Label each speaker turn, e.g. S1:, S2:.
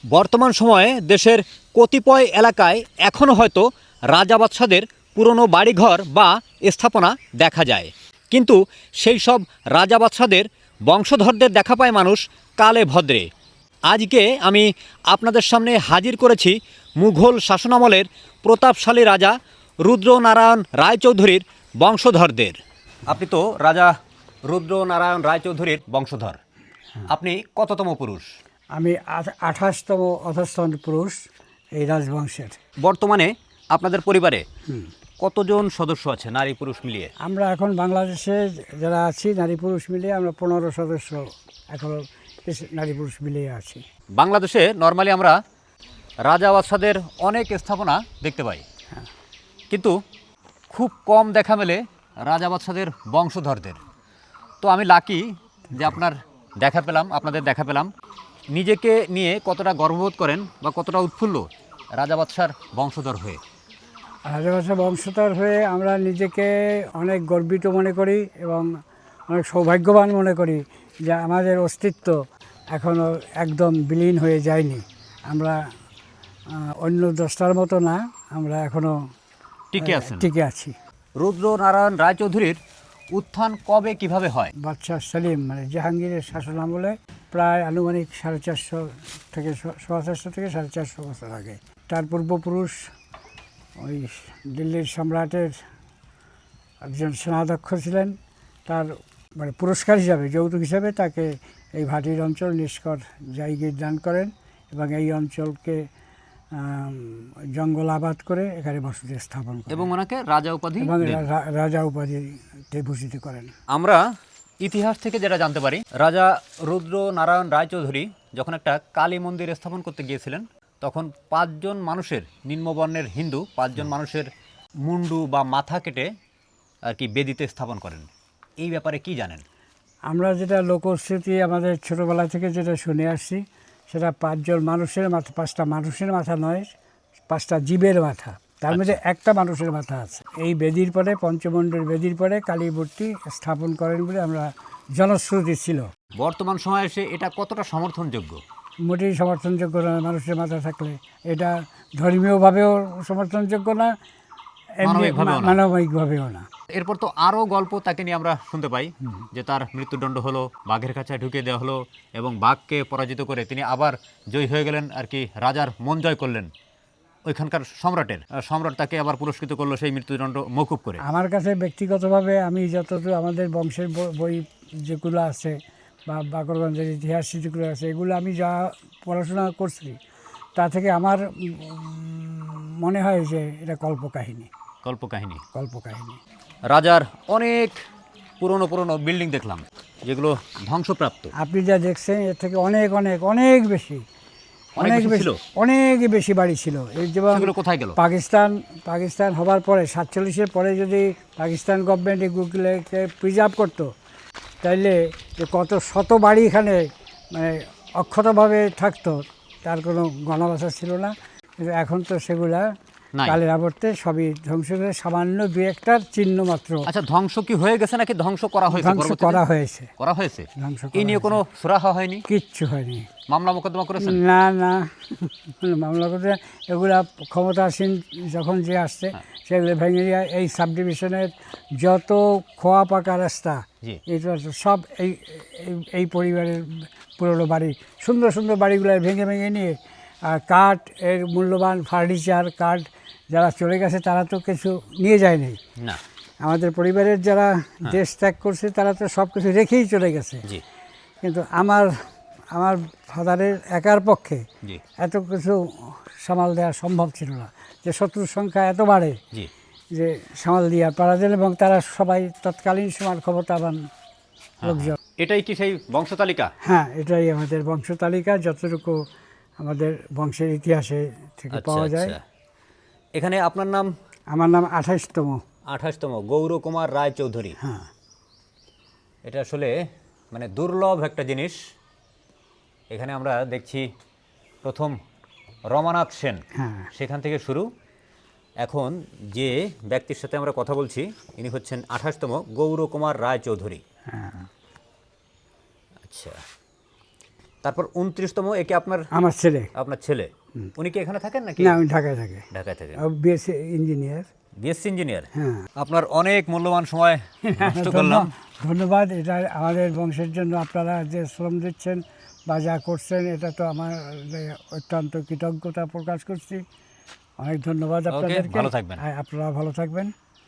S1: বর্তমান সময়ে দেশের কতিপয় এলাকায় এখনও হয়তো রাজা বাদশাদের পুরনো বাড়িঘর বা স্থাপনা দেখা যায়, কিন্তু সেই সব রাজা বাদশাদের বংশধরদের দেখা পায় মানুষ কালে ভদ্রে। আজকে আমি আপনাদের সামনে হাজির করেছি মুঘল শাসনামলের প্রতাপশালী রাজা রুদ্রনারায়ণ রায়চৌধুরীর বংশধরদের। আপনি তো রাজা রুদ্রনারায়ণ রায়চৌধুরীর বংশধর। আপনি কততম পুরুষ?
S2: আমি 28তম অধস্তন পুরুষ এই রাজবংশের।
S1: বর্তমানে আপনাদের পরিবারে কতজন সদস্য আছে, নারী পুরুষ মিলিয়ে?
S2: আমরা এখন বাংলাদেশে যারা আছি নারী পুরুষ মিলিয়ে আমরা 15 সদস্য এখন নারী পুরুষ মিলিয়ে আছি।
S1: বাংলাদেশে নর্মালি আমরা রাজা বাদশাদের অনেক স্থাপনা দেখতে পাই, কিন্তু খুব কম দেখা মেলে রাজা বাদশাদের বংশধরদের। তো আমি লাকি যে আপনাদের দেখা পেলাম। নিজেকে নিয়ে কতটা গর্ববোধ করেন বা কতটা উৎফুল্ল রাজা বাদশার বংশধর হয়ে?
S2: রাজবংশের বংশধর হয়ে আমরা নিজেকে অনেক গর্বিত মনে করি এবং অনেক সৌভাগ্যবান মনে করি যে আমাদের অস্তিত্ব এখনও একদম বিলীন হয়ে যায়নি। আমরা অন্য দশটার মতো না, আমরা এখনও টিকে আছি।
S1: রুদ্রনারায়ণ রায়চৌধুরীর উত্থান কবে কিভাবে হয়?
S2: বাদশাহ সেলিম মানে জাহাঙ্গীরের শাসন আমলে প্রায় আনুমানিক 450 থেকে 450 বছর আগে। তার পূর্বপুরুষ ওই দিল্লির সম্রাটের একজন সেনাধ্যক্ষ ছিলেন। তার মানে পুরস্কার হিসাবে, যৌতুক হিসাবে তাকে এই ভাটির অঞ্চল নিষ্কর জায়গির দান করেন এবং এই অঞ্চলকে জঙ্গল আবাদ করে এখানে বসতি স্থাপন করেন
S1: এবং ওনাকে রাজা উপাধি
S2: এবং রাজা উপাধিতে ভূষিত করেন।
S1: আমরা ইতিহাস থেকে যেটা জানতে পারি, রাজা রুদ্রনারায়ণ রায়চৌধুরী যখন একটা কালী মন্দির স্থাপন করতে গিয়েছিলেন, তখন 5 জন মানুষের, নিম্নবর্ণের হিন্দু 5 জন মানুষের মুন্ডু বা মাথা কেটে আর কি বেদিতে স্থাপন করেন। এই ব্যাপারে কি জানেন?
S2: আমরা যেটা লোকশ্রুতি আমাদের ছোটোবেলা থেকে যেটা শুনে আসছি, সেটা 5 জন মানুষের মাথা, 5টা মানুষের মাথা নয়, 5টা জীবের মাথা, তার মধ্যে একটা মানুষের মাথা আছে। এই বেদির পরে, পঞ্চমণ্ডল বেদির পরে কালী মূর্তি স্থাপন করেন বলে আমরা জনশ্রুতি ছিল।
S1: বর্তমান সময়ে এসে এটা কতটা সমর্থনযোগ্য?
S2: মোটেই সমর্থনযোগ্য না। মানুষের মাথা থাকলে এটা ধর্মীয়ভাবেও সমর্থনযোগ্য না, মানবিকভাবেও না।
S1: এরপর তো আরও গল্প তাকে নিয়ে আমরা শুনতে পাই যে তার মৃত্যুদণ্ড হলো, বাঘের কাছে ঢুকিয়ে দেওয়া হলো এবং বাঘকে পরাজিত করে তিনি আবার জয়ী হয়ে গেলেন, আর কি রাজার মন জয় করলেন। ওইখানকার সম্রাট তাকে আবার পুরস্কৃত করলো সেই মৃত্যুদণ্ড মওকুফ করে।
S2: আমার কাছে ব্যক্তিগতভাবে আমি যতটুকু আমাদের বংশের বই যেগুলো আছে বা বাকরগঞ্জের ইতিহাস যেগুলো আছে, এগুলো আমি যা পড়াশোনা করছি তা থেকে আমার মনে হয় যে এটা কল্পকাহিনী।
S1: রাজার অনেক পুরনো বিল্ডিং দেখলাম যেগুলো ধ্বংসপ্রাপ্ত।
S2: আপনি যা দেখছেন এর থেকে অনেক অনেক অনেক বেশি অনেক বেশি বাড়ি ছিল। এই যেমন
S1: কোথায় গেল?
S2: পাকিস্তান হবার পরে 47-এর পরে যদি পাকিস্তান গভর্নমেন্ট এগুলোকে প্রিজার্ভ করতো, তাইলে যে কত শত বাড়ি এখানে মানে অক্ষতভাবে থাকতো তার কোনো গণবাসা ছিল না। কিন্তু এখন তো সেগুলা কালের আবর্তে সবই ধ্বংস করে, সামান্য 2-1টার চিহ্ন মাত্র।
S1: আচ্ছা, ধ্বংস কি হয়ে গেছে নাকি ধ্বংস করা হয়েছে?
S2: করা হয়েছে।
S1: এই নিয়ে কোনো সুরাহা হয়নি?
S2: কিচ্ছু হয়নি।
S1: মামলা মোকদ্দমা করেছেন?
S2: না মামলা করতে এগুলা ক্ষমতাসীন যখন যে আসছে সেগুলো ভেঙে দিয়ে এই সাব ডিভিশনের যত খোয়া পাকা রাস্তা এটা সব এই পরিবারের পুরনো বাড়ি, সুন্দর সুন্দর বাড়িগুলো ভেঙে নিয়ে আর কাঠ, এর মূল্যবান ফার্নিচার, কাঠ যারা চলে গেছে তারা তো কিছু নিয়ে যায়নি
S1: না।
S2: আমাদের পরিবারের যারা দেশ ত্যাগ করছে তারা তো সব কিছু রেখেই চলে গেছে। কিন্তু আমার ফাদারের একার পক্ষে এত কিছু সামাল দেওয়া সম্ভব ছিল না, যে শত্রুর সংখ্যা এত বাড়ে যে সামাল দিয়ে পারা যায়, এবং তারা সবাই তৎকালীন সময় ক্ষমতাবান লোকজন।
S1: এটাই কি সেই বংশতালিকা?
S2: হ্যাঁ, এটাই আমাদের বংশতালিকা, যতটুকু আমাদের বংশের ইতিহাসে থেকে পাওয়া যায়।
S1: এখানে আপনার নাম?
S2: আমার নাম 28তম
S1: গৌরকুমার রায়চৌধুরী।
S2: হ্যাঁ,
S1: এটা আসলে মানে দুর্লভ একটা জিনিস। এখানে আমরা দেখছি প্রথম রমানাথ সেন, সেখান থেকে শুরু। এখন যে ব্যক্তির সাথে আমরা কথা বলছি ইনি হচ্ছেন 28তম গৌরকুমার রায়চৌধুরী। আচ্ছা, তারপর 29তম একে আপনার
S2: আমার ছেলে।
S1: আপনার ছেলে, উনি কি এখানে থাকেন নাকি?
S2: না, আমি ঢাকায় থাকি।
S1: ঢাকায় থাকেন।
S2: BSc engineer.
S1: BSc engineer.
S2: হ্যাঁ।
S1: আপনার অনেক মূল্যবান সময় নষ্ট করলাম।
S2: ধন্যবাদ। এটা আমাদের বংশের জন্য আপনারা যে শ্রম দিচ্ছেন বা যা করছেন, এটা তো আমার অত্যন্ত কৃতজ্ঞতা প্রকাশ করছি। অনেক ধন্যবাদ আপনাদেরকে।
S1: ভালো থাকবেন।
S2: আপনারা ভালো থাকবেন।